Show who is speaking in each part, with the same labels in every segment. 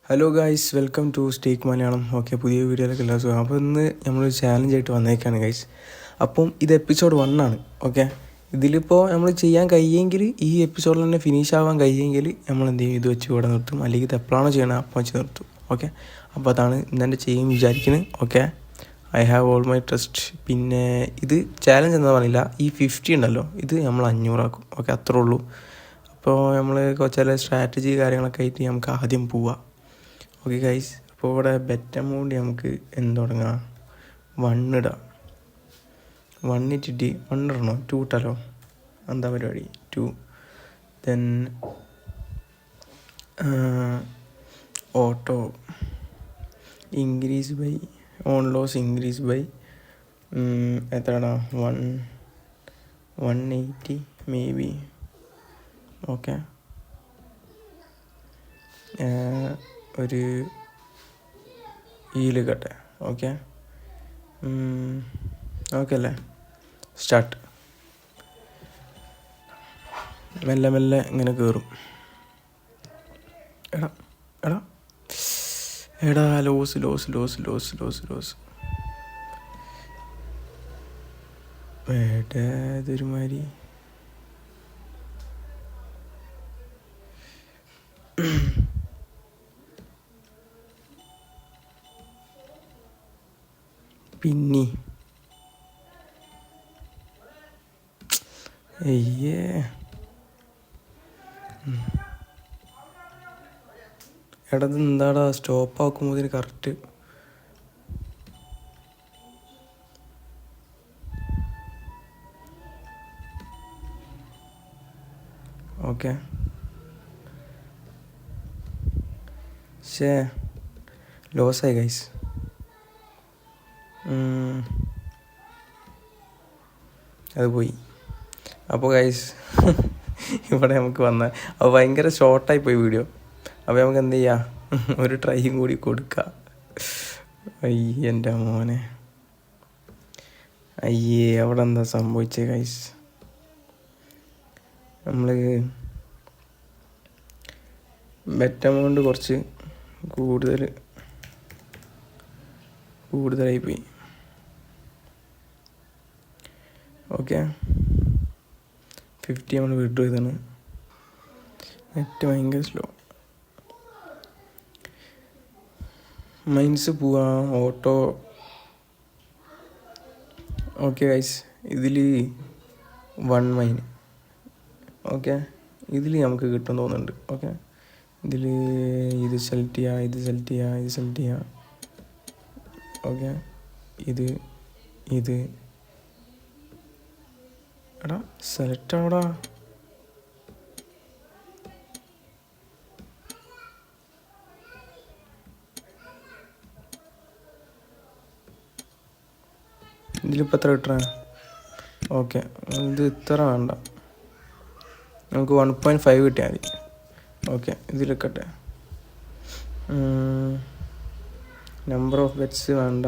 Speaker 1: Hello guys, welcome to stake Malayalam. Okay, പുതിയ വീഡിയോയിലേക്ക് എല്ലാ സുഖം. അപ്പോൾ ഇന്ന് നമ്മളൊരു ചാലഞ്ചായിട്ട് വന്നേക്കാണ് ഗൈസ്. അപ്പം ഇത് എപ്പിസോഡ് 1 ആണ്. ഓക്കെ, ഇതിലിപ്പോൾ നമ്മൾ ചെയ്യാൻ കഴിയുമെങ്കിൽ ഈ എപ്പിസോഡിൽ തന്നെ ഫിനിഷ് ആവാൻ കഴിയുമെങ്കിൽ നമ്മൾ എന്ത് ചെയ്യും, ഇത് വെച്ച് ഇവിടെ നിർത്തും. അല്ലെങ്കിൽ ഇത് എപ്പോഴാണോ ചെയ്യണത് അപ്പോൾ വെച്ച് നിർത്തും. ഓക്കെ, അപ്പോൾ അതാണ് ഇന്നെൻ്റെ ചെയ്യും വിചാരിക്കുന്നത്. Okay, I have all my trust. പിന്നെ ഇത് ചാലഞ്ച് എന്താ പറയില്ല, ഈ 50 ഉണ്ടല്ലോ, ഇത് നമ്മൾ 500 ആക്കും. ഓക്കെ, അത്രേ ഉള്ളൂ. അപ്പോൾ നമ്മൾ ചില സ്ട്രാറ്റജി കാര്യങ്ങളൊക്കെ ആയിട്ട് നമുക്ക് ആദ്യം പോവാം. ഓക്കെ ഗൈസ്, അപ്പോൾ ഇവിടെ ബെറ്റ് എമൗണ്ട് നമുക്ക് എന്ത് തുടങ്ങാം, 1 ഇടാം. 1 ഇട്ടിട്ട് 1 ഇടണോ, 2 ഇട്ടാലോ? എന്താ പരിപാടി, 2. Then auto increase by, on loss increase by എത്രടാ, 180 മേ ബി. ഓക്കെ, ഒരു ഈല് കട്ടെ. ഓക്കെ, ഓക്കെ അല്ലേ? സ്റ്റാർട്ട്. മെല്ലെ മെല്ലെ ഇങ്ങനെ കയറും. എടാ എടാ എടാ loss loss loss loss loss loss ഇതൊരുമാതിരി. പിന്നെ അയ്യേ, എടത് എന്താടാ സ്റ്റോപ്പ് ആക്കുമ്പോൾ ഇതിന് കറക്റ്റ്. Okay, ലോസായി guys. അത് പോയി. അപ്പോൾ ഗൈസ് ഇവിടെ നമുക്ക് അപ്പോൾ ഭയങ്കര ഷോർട്ടായി പോയി വീഡിയോ. അപ്പോൾ നമുക്ക് എന്ത് ചെയ്യാം, ഒരു ട്രൈയും കൂടി കൊടുക്കാം. അയ്യേ എൻ്റെ മോനെ, അയ്യേ അവിടെ എന്താ സംഭവിച്ചത് ഗൈസ്? നമ്മൾ ബെറ്റ് എമൗണ്ട് കുറച്ച് കൂടുതലായി പോയി. ഓക്കെ, 50 നമ്മൾ വിഡ്രോ ചെയ്താണ്. നെറ്റ് ഭയങ്കര സ്ലോ. മൈൻസ് പോവാ, ഓട്ടോ. ഓക്കെ ഗൈസ്, ഇതിൽ 1 മൈൻ. ഓക്കെ, ഇതിൽ നമുക്ക് കിട്ടും തോന്നുന്നുണ്ട്. ഓക്കെ, ഇതിൽ ഇത് സെലക്ട് ചെയ്യുക, ഇത് സെലക്ട് ചെയ്യുക, ഇത് സെലക്ട് ചെയ്യുക. ഓക്കെ, ഇത് എടാ സെലക്ട് ആവടാ. ഇതിലിപ്പോൾ എത്ര കിട്ടണേ? ഓക്കെ, ഇത് ഇത്ര വേണ്ട, നമുക്ക് 1.5 കിട്ടിയാൽ മതി. ഓക്കെ, ഇതിലെക്കട്ടെ. നമ്പർ ഓഫ് ബെറ്റ്സ് വേണ്ട.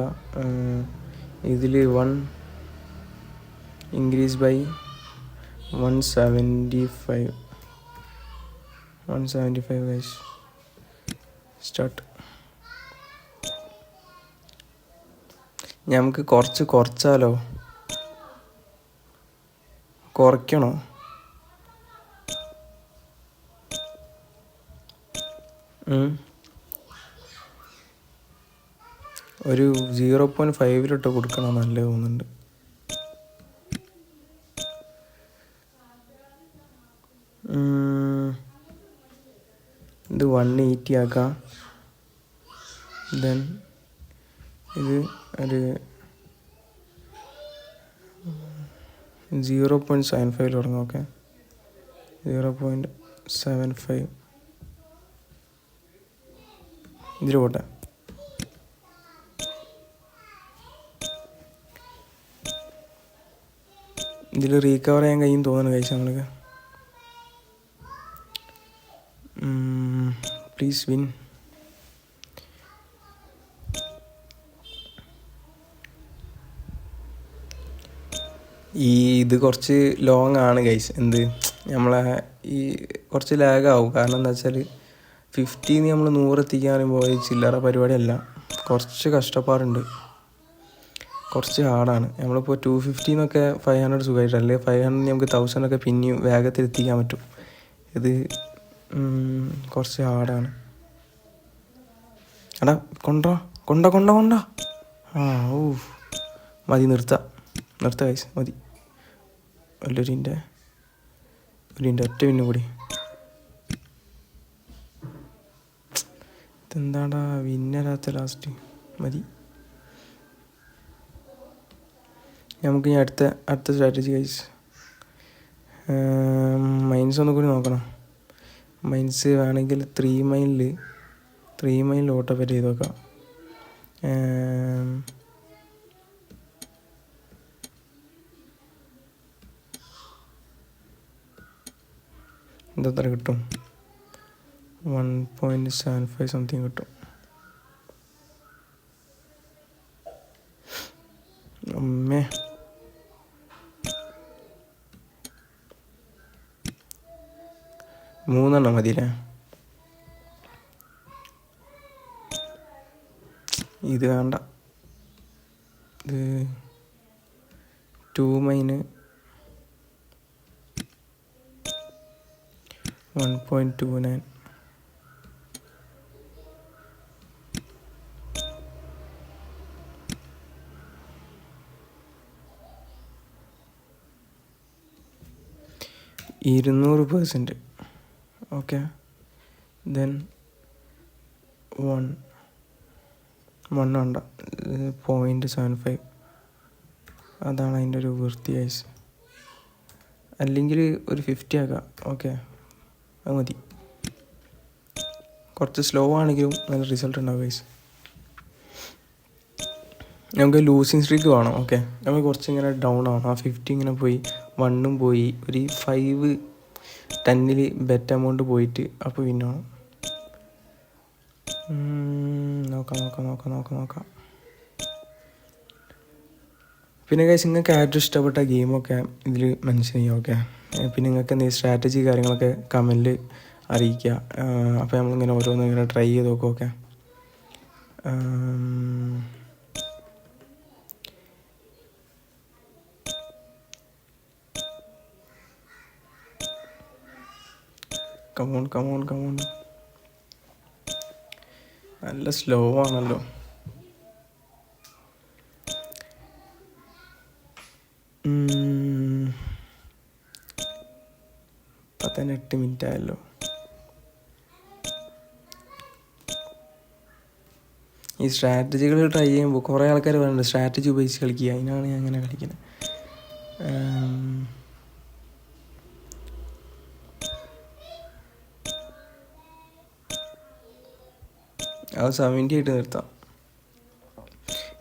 Speaker 1: ഇതിൽ 1 ഇൻക്രീസ് ബൈ 175 ഗൈസ്. സ്റ്റാർട്ട്. നമുക്ക് കുറച്ചാലോ? കുറയ്ക്കണോ? ഒരു 0.5 കൊടുക്കണം, നല്ല തോന്നുന്നുണ്ട്. ഇത് 180 ആക്കാം. ദെൻ ഇത് ഒരു 0.75 തുടങ്ങാം. ഓക്കെ, 0.75 ഇതിൽ പോട്ടെ. ഇതിൽ റീകവർ ചെയ്യാൻ കഴിയും തോന്നുന്നു കഴിച്ച നമ്മൾക്ക്. Please win. ഇത് കുറച്ച് ലോങ് ആണ് ഗൈസ്. നമ്മളെ ഈ കുറച്ച് ലാഗാവും. കാരണം എന്താ വെച്ചാൽ 50 നമ്മൾ 100 എത്തിക്കാൻ പറയുമ്പോൾ ചില്ലറ പരിപാടിയല്ല, കുറച്ച് കഷ്ടപ്പാടുണ്ട്, കുറച്ച് ഹാർഡാണ്. നമ്മളിപ്പോൾ 250 500 സുഖമായിട്ട്, അല്ലെങ്കിൽ 500 നമുക്ക് 1000 പിന്നെയും വേഗത്തിൽ എത്തിക്കാൻ പറ്റും. ഇത് കുറച്ച് ഹാർഡാണ്. എടാ കൊണ്ട ആ ഓ മതി, നിർത്ത കൈസ് മതി. ഒരിൻ്റെ ഒറ്റ പിന്നും കൂടി. ഇതെന്താടാ വിന്നരാത്ത ലാസ്റ്റ്. മതി. നമുക്ക് ഇനി അടുത്ത സ്ട്രാറ്റജി ഗൈസ്. മൈൻസ് ഒന്നും കൂടി നോക്കണം. മൈൻസ് വേണമെങ്കിൽ 3 മൈലിൽ ഓട്ടോപ്പേറ്റ് ചെയ്ത് നോക്കാം. എന്തത്ര കിട്ടും? 1.75 സംതിങ് കിട്ടും. അമ്മേ, മൂന്നെണ്ണം മതിയില്ലേ? ഇത് വേണ്ട. ഇത് 2 മൈന് 1.29. %200. ഓക്കെ, ദെൻ 1 വേണ്ട, 0.75. അതാണ് അതിൻ്റെ ഒരു വൃത്തി ഗൈസ്. അല്ലെങ്കിൽ ഒരു 50 ആക്കാം. ഓക്കെ, അത് മതി. കുറച്ച് സ്ലോ ആണെങ്കിലും നല്ല റിസൾട്ട് ഉണ്ടാവും ഗൈസ്. നമുക്ക് ലൂസിങ് സ്ട്രീക്ക് വേണം. ഓക്കെ, നമുക്ക് കുറച്ച് ഇങ്ങനെ ഡൗൺ ആവണം. ആ 50 ഇങ്ങനെ പോയി, 1 പോയി, ഒരു 5-10 ബെറ്റ് എമൗണ്ട് പോയിട്ട് അപ്പോൾ പിന്നെ നോക്കാം. പിന്നെ ഗൈസ്, നിങ്ങൾക്ക് ഏറ്റവും ഇഷ്ടപ്പെട്ട ഗെയിമൊക്കെ ഇതിൽ മെൻഷൻ ചെയ്യാം. ഓക്കെ, പിന്നെ നിങ്ങൾക്ക് എന്തെങ്കിലും സ്ട്രാറ്റജി കാര്യങ്ങളൊക്കെ കമൻറ്റിൽ അറിയിക്കുക. അപ്പോൾ നമ്മളിങ്ങനെ ഓരോന്നും ഇങ്ങനെ ട്രൈ ചെയ്ത് നോക്കും. Okay, come on. നല്ല സ്ലോ ആണല്ലോ. തന്നെ 8 മിനിറ്റ് ആയല്ലോ. ഈ സ്ട്രാറ്റജികൾ ട്രൈ ചെയ്യുമ്പോൾ കുറേ ആൾക്കാർ പറയുന്നുണ്ട് സ്ട്രാറ്റജി ഉപയോഗിച്ച് കളിക്കുക. അതിനാണ് ഞാൻ അങ്ങനെ കളിക്കുന്നത്. അത് 70 ആയിട്ട് നിർത്താം,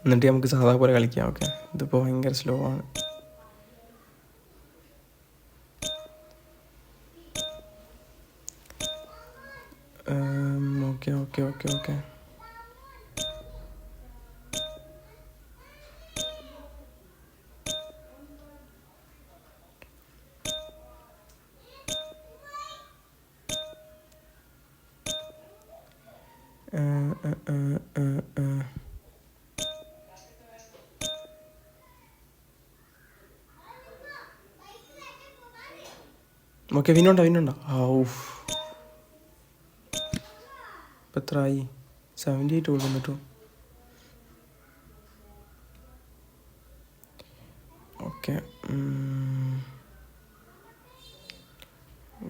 Speaker 1: എന്നിട്ട് നമുക്ക് സാധാ പോലെ കളിക്കാം. ഓക്കെ, ഇതിപ്പോൾ ഭയങ്കര സ്ലോ ആണ്. Okay okay, വിന്നുണ്ടോ? ഔഫ്, ഇപ്പം എത്ര ആയി? 78 കൊടുക്കും. ഓക്കെ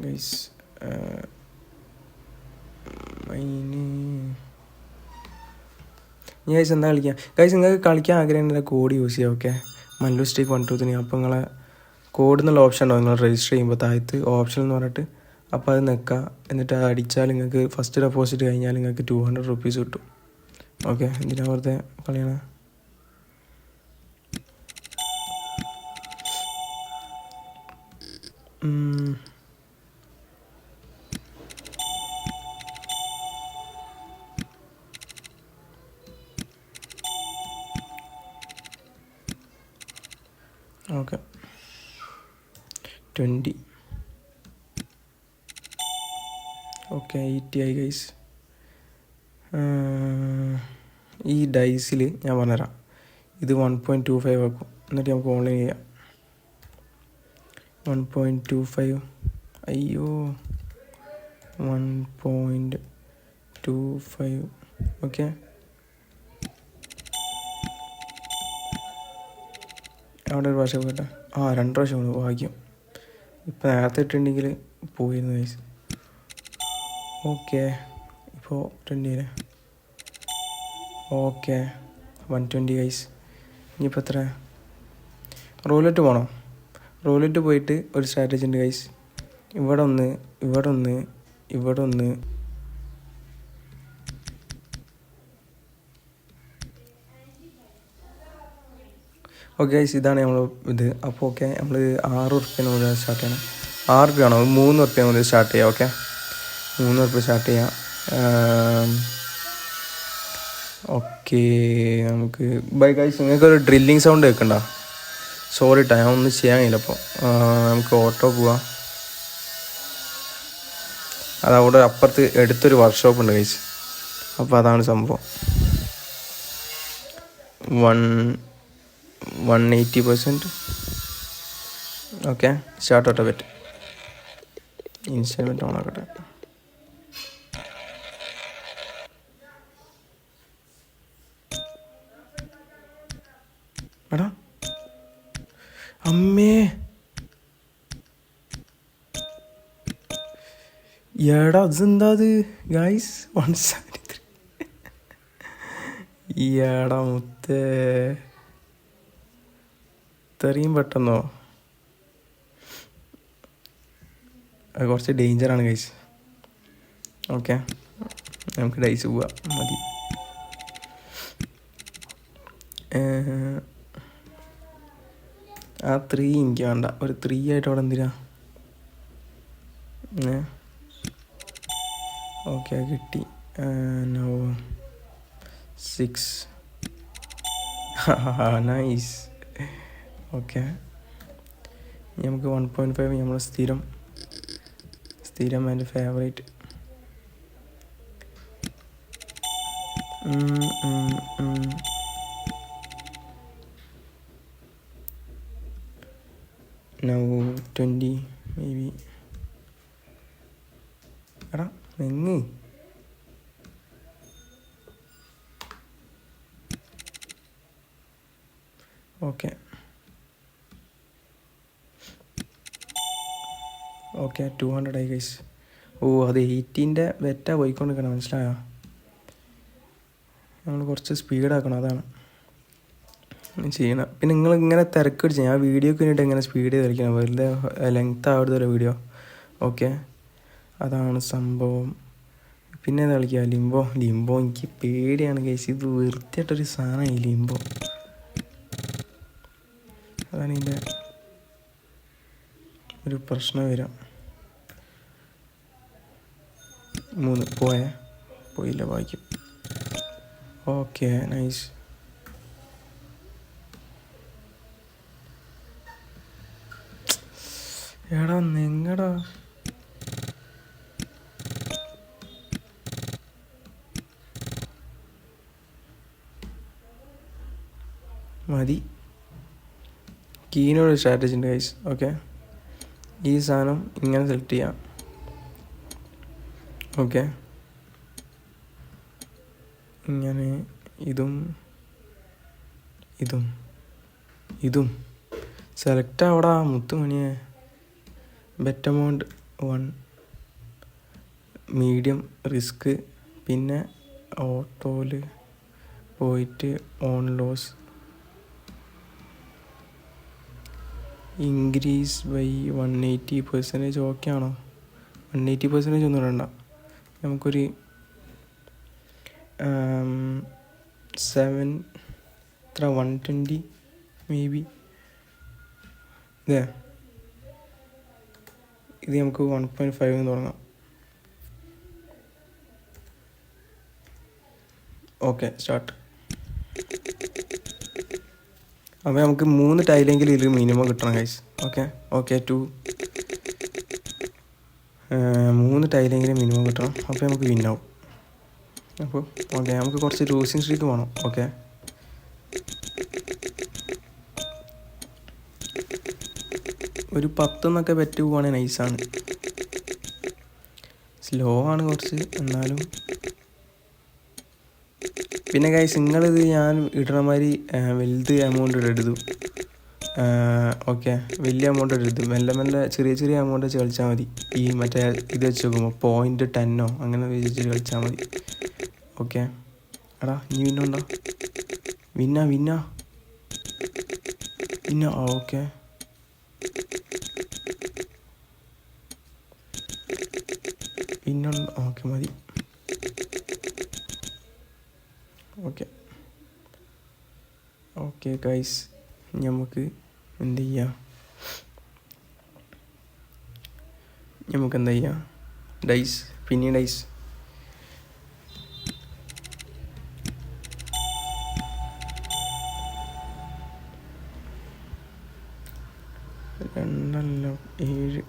Speaker 1: ഗൈസ്, ഗൈസ് എന്താ കളിക്കാം ഗൈസ്? നിങ്ങൾക്ക് കളിക്കാൻ ആഗ്രഹം കോഡ് യൂസ് ചെയ്യാം. ഓക്കെ, മല്ലു സ്റ്റേക്ക് 1 2 3. അപ്പോൾ നിങ്ങളെ കോഡ് എന്നുള്ള ഓപ്ഷൻ ഉണ്ടാവും. നിങ്ങൾ രജിസ്റ്റർ ചെയ്യുമ്പോൾ താഴത്ത് ഓപ്ഷൻ എന്ന് പറഞ്ഞിട്ട്, അപ്പോൾ അത് നിൽക്കുക. എന്നിട്ട് അടിച്ചാൽ നിങ്ങൾക്ക് ഫസ്റ്റ് ഡെപ്പോസിറ്റ് കഴിഞ്ഞാൽ നിങ്ങൾക്ക് 200 റുപ്പീസ് കിട്ടും. ഓക്കെ, എന്തിനാ വെറുതെ കളിയണേ? ഓക്കെ, 20. ഓക്കെ 80 ആയി ഗൈസ്. ഈ ഡൈസിൽ ഞാൻ പറഞ്ഞുതരാം. ഇത് 1.25 ആക്കും, എന്നിട്ട് നമുക്ക് ഓൺലൈൻ ചെയ്യാം. 1.25 അയ്യോ 1.25 ഓക്കെ. അവിടെ ഒരു പ്രാവശ്യം കേട്ടോ. 2 പ്രാവശ്യം കൊണ്ട് ഭാഗ്യം. ഇപ്പം നേരത്തെ ഇട്ടുണ്ടെങ്കിൽ പോയിരുന്നു ഗൈസ്. ഓക്കെ ഇപ്പോൾ 20 ഓക്കെ 120 ഗൈസ്. ഇനിയിപ്പോൾ എത്ര റൂലെറ്റ് പോകണം? റൂലെറ്റ് പോയിട്ട് ഒരു സ്ട്രാറ്റജി ഉണ്ട് ഗൈസ്. ഇവിടെ ഒന്ന്, ഇവിടെ ഒന്ന്, ഇവിടെ ഒന്ന്. ഓക്കെ ഗൈസ്, ഇതാണ് നമ്മൾ ഇത്. അപ്പോൾ ഓക്കെ, നമ്മൾ 6 ഉറുപ്പ്യ മുതൽ സ്റ്റാർട്ട് ചെയ്യണം. 6 ഉറുപ്പ്യ ആണോ? 3 ഉറുപ്പ്യ മുതൽ സ്റ്റാർട്ട് ചെയ്യാം. ഓക്കെ 3 ഉറുപ്പ്യ സ്റ്റാർട്ട് ചെയ്യാം. ഓക്കെ നമുക്ക് ബൈ ഗൈസ്. നിങ്ങൾക്കൊരു ഡ്രില്ലിങ് സൗണ്ട് കേൾക്കണ്ട? സോറി കേട്ടോ, ഞാൻ ഒന്നും ചെയ്യാൻ കഴിയില്ല. അപ്പോൾ നമുക്ക് ഓട്ടോ പോവാം. അതവിടെ അപ്പുറത്ത് എടുത്തൊരു വർക്ക്ഷോപ്പ് ഉണ്ട് ഗൈസ്. അപ്പോൾ അതാണ് സംഭവം. 180%. Okay start auto bet. Installment on ആക്കട്ടെ. എടാ അമ്മേ, എടാ അതെന്താ അത് ഗൈസ്? 173. എടാ മുത്തേ, ഇത്രയും പെട്ടെന്നോ? അത് കുറച്ച് ഡേഞ്ചറാണ് ഗൈസ്. ഓക്കെ നമുക്ക് ഡൈസ് പോവാം, മതി. ആ 3 എനിക്ക് വേണ്ട. ഒരു 3 ആയിട്ട് അവിടെ എന്തിനാ? ഓക്കെ കിട്ടി. 6 നൈസ്. ഓക്കെ നമുക്ക് 1.5 നമ്മൾ സ്ഥിരം എൻ്റെ ഫേവറേറ്റ്. Now 20 maybe. എടാ എങ്ങ് ഓക്കെ 200 ആയി ഗൈസ്. ഓ അത് 80-ൻ്റെ വെറ്റാ പോയിക്കൊണ്ടിരിക്കണം, മനസ്സിലായോ? നമ്മൾ കുറച്ച് സ്പീഡാക്കണം, അതാണ് ചെയ്യണം. പിന്നെ നിങ്ങൾ ഇങ്ങനെ തിരക്കടിച്ച് ഞാൻ വീഡിയോക്ക് വേണ്ടിയിട്ട് എങ്ങനെ സ്പീഡ് ചെയ്ത് കളിക്കണം, വെറുതെ ലെങ്ത് ആവരുതല്ലോ വീഡിയോ. ഓക്കെ അതാണ് സംഭവം. പിന്നെ എന്താ കളിക്കുക? ലിംബോ എനിക്ക് പേടിയാണ് ഗൈസ്. ഇത് വൃത്തിയായിട്ടൊരു സാധനമായി ലിംബോ. അതാണ് ഇതിൻ്റെ ഒരു പ്രശ്നം വരാം. 3 പോയില്ല ഭാഗ്യം. Okay nice. എടാ നിങ്ങടാ മതി. കീനോട് സ്ട്രാറ്റജി ഉണ്ട് ഗൈസ്. ഓക്കെ ഈ സാധനം ഇങ്ങനെ സെലക്ട് ചെയ്യാം. ഓക്കെ ഇങ്ങനെ ഇതും സെലക്ട് ആവടാ മുത്തുമണിയെ. ബെറ്റ് എമൗണ്ട് 1, മീഡിയം റിസ്ക്, പിന്നെ ഓട്ടോയിൽ പോയിട്ട് on loss increase by 180%. Okay ആണോ? 180% ഒന്നും ഇടണ്ട. നമുക്കൊരു 120 മേ ബി. ഇത് നമുക്ക് 1.5 തുടങ്ങാം. Okay start. അപ്പോൾ നമുക്ക് 3 ടൈലെങ്കിലും ഇതിൽ മിനിമം കിട്ടണം ഗൈസ്. ഓക്കെ 2 3 ടൈലെങ്കിലും മിനിമം കിട്ടണം. അപ്പോൾ നമുക്ക് വിന്നാവും. അപ്പോൾ ഓക്കെ, നമുക്ക് കുറച്ച് ലൂസിങ് സ്ട്രീക്ക് വേണം. ഓക്കെ, ഒരു 10 ബെറ്റ് പോവുകയാണെങ്കിൽ നൈസാണ്. സ്ലോ ആണ് കുറച്ച്, എന്നാലും. പിന്നെ ഗൈസ്, നിങ്ങളിത് ഞാൻ ഇടണ മാതിരി വലുത് എമൗണ്ട് ഇടരുത്. ഓക്കെ, വലിയ എമൗണ്ട് ഇടരുത്. മെല്ലെ മെല്ലെ ചെറിയ ചെറിയ എമൗണ്ട് വെച്ച് കളിച്ചാൽ മതി. ഈ മറ്റേ ഇത് വെച്ച് നോക്കുമ്പോൾ 0.10 അങ്ങനെ വെച്ചിട്ട് കളിച്ചാൽ മതി. ഓക്കെ, എടാ നീ വിന്നുണ്ടോ? വിന്ന. ഓക്കെ, വിന്നുണ്ട്. ഓക്കെ മതി. ഓക്കെ ഗൈസ്, നമുക്ക് എന്ത് ചെയ്യാം? ഡൈസ്, പിന്നെ ഡൈസ്. രണ്ടല്ല 7.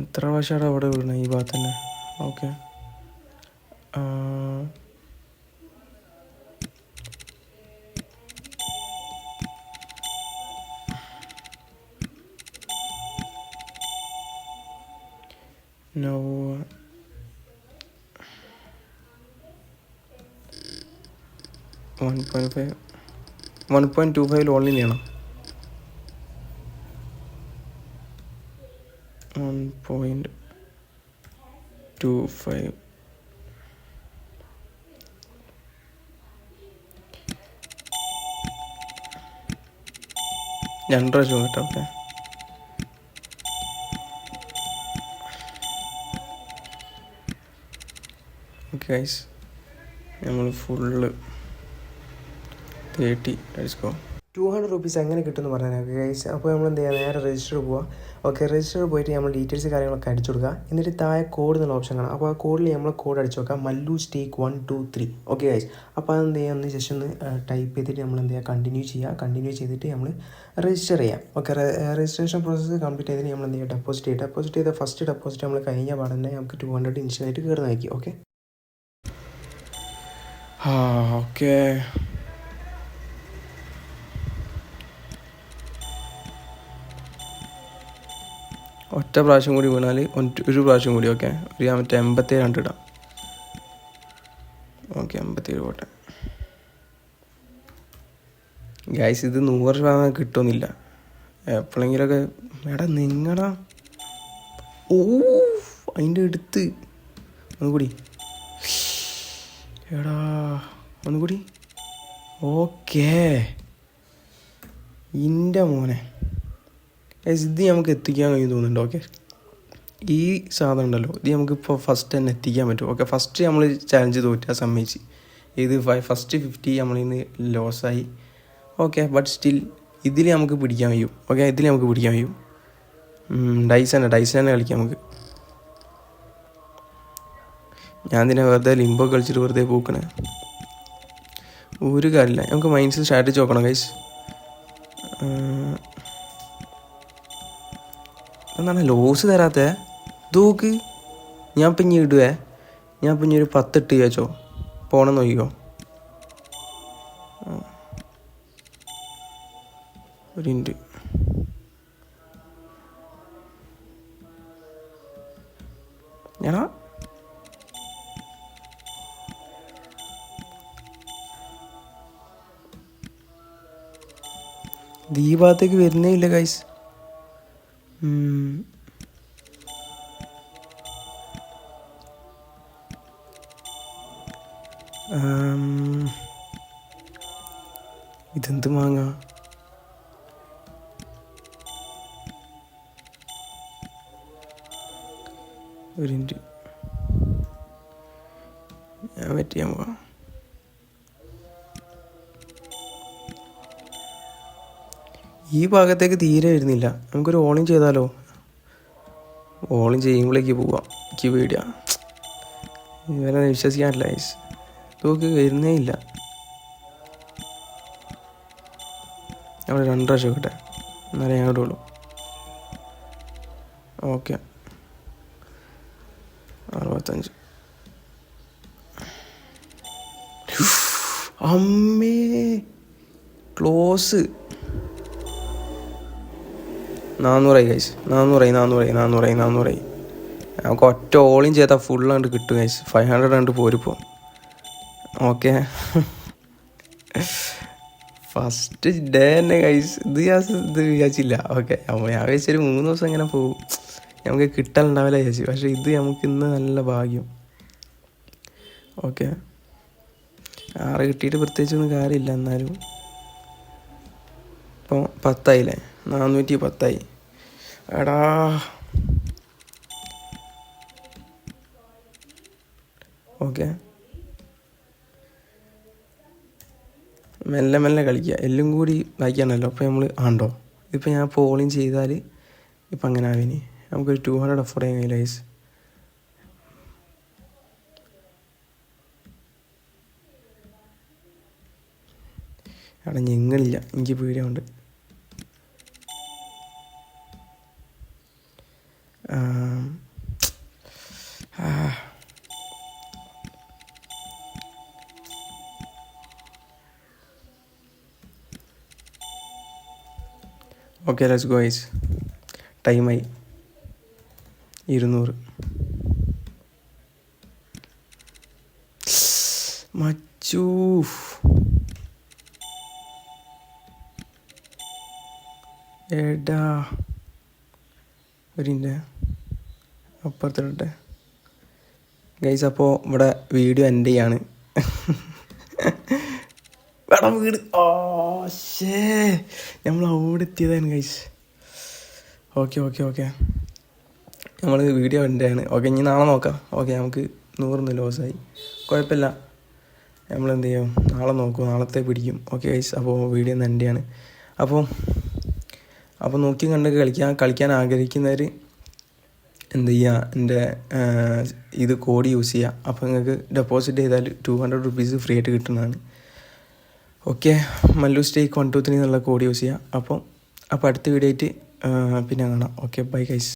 Speaker 1: എത്ര പ്രാവശ്യമാണ് അവിടെ വീണത്? ഈ ഭാഗത്ത് തന്നെ. ഓക്കെ, നോ 1.25 ഓൺലി ചെയ്യണം. 1.25. രണ്ട് പ്രാവശ്യം കേട്ടോ. ഓക്കെ, ഗൈസ്, നമ്മൾ ഫുള്ള് 30 അടിച്ചോ. 200 റുപ്പീസ് എങ്ങനെ കിട്ടുമെന്ന് പറഞ്ഞാൽ ഗൈസ്. അപ്പോൾ നമ്മൾ എന്ത് ചെയ്യുക, നേരെ രജിസ്റ്റർ പോവുക. ഓക്കെ, രജിസ്റ്റർ പോയിട്ട് നമ്മൾ ഡീറ്റെയിൽസ് കാര്യങ്ങളൊക്കെ അടിച്ചു കൊടുക്കുക. എന്നിട്ട് താഴെ കോഡ് എന്നുള്ള ഓപ്ഷൻ കാണാം. അപ്പോൾ ആ കോഡിൽ നമ്മൾ കോഡ് അടിച്ചു നോക്കുക, മല്ലു സ്റ്റേക്ക് 123. ഓക്കെ ഗൈസ്, അപ്പോൾ അതെന്ത് ചെയ്യുക, ഒന്ന് ജസ്റ്റ് ഒന്ന് ടൈപ്പ് ചെയ്തിട്ട് നമ്മൾ എന്ത് ചെയ്യുക, കണ്ടിന്യൂ ചെയ്തിട്ട് നമ്മൾ രജിസ്റ്റർ ചെയ്യാം. ഓക്കെ, രജിസ്ട്രേഷൻ പ്രോസസ്സ് കംപ്ലീറ്റ് ചെയ്തിട്ട് നമ്മൾ എന്ത് ചെയ്യുക, ഡെപ്പോസിറ്റ് ചെയ്ത ഫസ്റ്റ് ഡെപ്പോസിറ്റ് നമ്മൾ കഴിഞ്ഞ പാടന്നെ നമുക്ക് 200 ഇൻസ്റ്റൻ്റായിട്ട് കയറുന്നതായിരിക്കും. Okay, okay. ഒറ്റ പ്രാവശ്യം കൂടി വീണാൽ ഒരു പ്രാവശ്യം കൂടി. ഓക്കെ, ഒരു മറ്റേ 87 ഇടാം. ഓക്കെ, 87 പോട്ടെ ഗൈസ്. ഇത് 100% കിട്ടുമെന്നില്ല. എപ്പോഴെങ്കിലൊക്കെ നിങ്ങടാ. അതിൻ്റെ അടുത്ത് ഒന്നുകൂടി. ഒന്നുകൂടി. ഓക്കേ, എൻ്റെ മോനെ ഇത് നമുക്ക് എത്തിക്കാൻ കഴിയും തോന്നുന്നുണ്ട്. ഓക്കെ, ഈ സാധനം ഉണ്ടല്ലോ, ഇത് നമുക്കിപ്പോൾ ഫസ്റ്റ് തന്നെ എത്തിക്കാൻ പറ്റും. ഓക്കെ, ഫസ്റ്റ് നമ്മൾ ചാലഞ്ച് തോറ്റാൽ സമ്മതിച്ച്. ഇത് ഫസ്റ്റ് 50 നമ്മളിൽ നിന്ന് ലോസായി. ഓക്കെ, ബട്ട് സ്റ്റിൽ ഇതിൽ നമുക്ക് പിടിക്കാൻ കഴിയും. ഓക്കെ, ഇതിൽ നമുക്ക് പിടിക്കാൻ കഴിയും. ഡൈസ് തന്നെ കളിക്കാം നമുക്ക്. ഞാൻ ഇതിനെ വെറുതെ ലിംബോ കളിച്ചിട്ട് വെറുതെ പോക്കണേ, ഒരു കാര്യമില്ല. നമുക്ക് മൈൻഡ്സിൽ സ്ട്രാറ്റജി നോക്കണം ഗൈസ്. എന്താണ് ലോസ് തരാത്തേ? നോക്ക്, ഞാൻ ഇപ്പം ഇനി ഇടുവേ. ഞാൻ ഇപ്പം ഇനി ഒരു 10 ഇട്ട് വെച്ചോ, പോണം നോക്കിക്കോ. ഒരു മിനിറ്റ്. ഞാനാ ഈ ഭാഗത്തേക്ക് വരുന്നേ ഇല്ല ഗൈസ്. ഇതെന്ത് മാങ്ങ? ഒരു മിനിറ്റ്, ഞാൻ വെയിറ്റ് ചെയ്യാൻ പോവാം. ഈ ഭാഗത്തേക്ക് തീരെ വരുന്നില്ല. നമുക്കൊരു ഓളിൻ ചെയ്താലോ? ഓളിൻ ചെയ്യുമ്പോഴേക്ക് പോവാം. എനിക്ക് പേടിയാ. ഇവരെ വിശ്വസിക്കാനില്ല ഗൈസ്. തോക്ക് വരുന്നേ ഇല്ല. നമ്മൾ 2 പ്രാവശ്യം കിട്ടെ, എന്നാലേ ഞാൻ ഇടുള്ളൂ. ഓക്കെ 65. അമ്മേ ക്ലോസ്. 400 ഗൈസ്. 400. നമുക്ക് ഒറ്റ ഓളിയും ചെയ്താൽ ഫുള്ളാണ്ട് കിട്ടും ഗൈസ്. 500 കണ്ട് പോരിപ്പോൾ. ഓക്കെ ഫസ്റ്റ് ഡേ തന്നെ ഗൈസ്. ഇത് വിചാരിച്ചില്ല. ഓക്കെ ഞാൻ വിചാരിച്ചൊരു 3 ദിവസം ഇങ്ങനെ പോകും, നമുക്ക് കിട്ടാനുണ്ടാവില്ല വിചാരിച്ചു. പക്ഷേ ഇത് നമുക്ക് ഇന്ന് നല്ല ഭാഗ്യം. ഓക്കെ 6 കിട്ടിയിട്ട് പ്രത്യേകിച്ചൊന്നും കാര്യമില്ല. എന്നാലും ഇപ്പോൾ 10 410 എടാ. ഓക്കെ മെല്ലെ കളിക്കുക, എല്ലാം കൂടി വായിക്കാണല്ലോ. അപ്പോൾ നമ്മൾ ആണ്ടോ ഇതിപ്പോൾ ഞാൻ പോളിങ് ചെയ്താൽ ഇപ്പം അങ്ങനെ ആവിനി നമുക്കൊരു 200 അഫോർഡ് ചെയ്യാൻ കഴിയില്ല ഗൈസ്. അവിടെ ഞങ്ങളില്ല, എനിക്ക് പേടിയുണ്ട്. Okay let's go guys. ടൈമായി 200. മച്ചു ഏടാ ഒരിൻ്റെ അപ്പുറത്തിട്ടെ ഗൈസ്. അപ്പോൾ ഇവിടെ വീഡിയോ എൻ്റെ ചെയ്യാണ്. വേണം വീട്. നമ്മൾ അവിടെ എത്തിയതാണ് ഗൈസ്. ഓക്കെ നമ്മൾ വീഡിയോ എൻ്റെയാണ്. ഓക്കെ ഇനി നാളെ നോക്കാം. ഓക്കെ നമുക്ക് 100 ലോസായി, കുഴപ്പമില്ല. നമ്മളെന്ത് ചെയ്യും, നാളെ നോക്കും, നാളത്തെ പിടിക്കും. Okay guys. അപ്പോൾ വീഡിയോ ഒന്ന് എൻ്റെയാണ്. അപ്പോൾ നോക്കി കണ്ട് കളിക്കാൻ ആഗ്രഹിക്കുന്നവർ എന്ത് ചെയ്യുക, എൻ്റെ ഇത് കോഡ് യൂസ് ചെയ്യുക. അപ്പോൾ നിങ്ങൾക്ക് ഡെപ്പോസിറ്റ് ചെയ്താൽ 200 റുപ്പീസ് ഫ്രീ ആയിട്ട് കിട്ടുന്നതാണ്. ഓക്കെ മല്ലു സ്റ്റേക്ക് 123 എന്നുള്ള കോഡ് യൂസ് ചെയ്യുക. അപ്പോൾ അടുത്ത വീഡിയോ ആയിട്ട് പിന്നെ കാണാം. Okay bye guys.